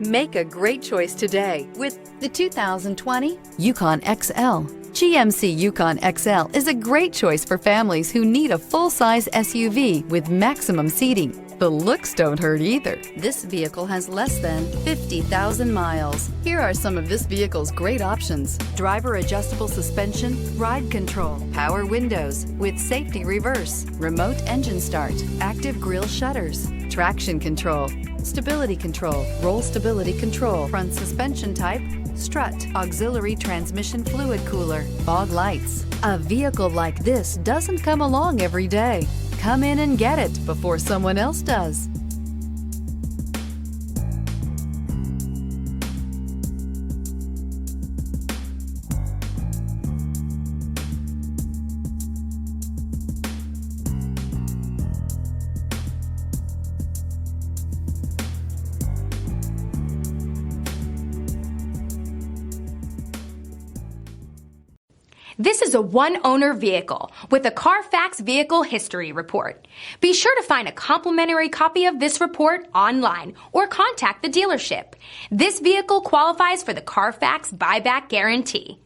Make a great choice today with the 2020 Yukon XL. GMC Yukon XL is a great choice for families who need a full-size SUV with maximum seating. The looks don't hurt either. This vehicle has less than 50,000 miles. Here are some of this vehicle's great options: driver adjustable suspension, ride control, power windows with safety reverse, remote engine start, active grille shutters, traction control, stability control, roll stability control, front suspension type, strut, auxiliary transmission fluid cooler, fog lights. A vehicle like this doesn't come along every day. Come in and get it before someone else does. This is a one-owner vehicle with a Carfax Vehicle History Report. Be sure to find a complimentary copy of this report online or contact the dealership. This vehicle qualifies for the Carfax Buyback Guarantee.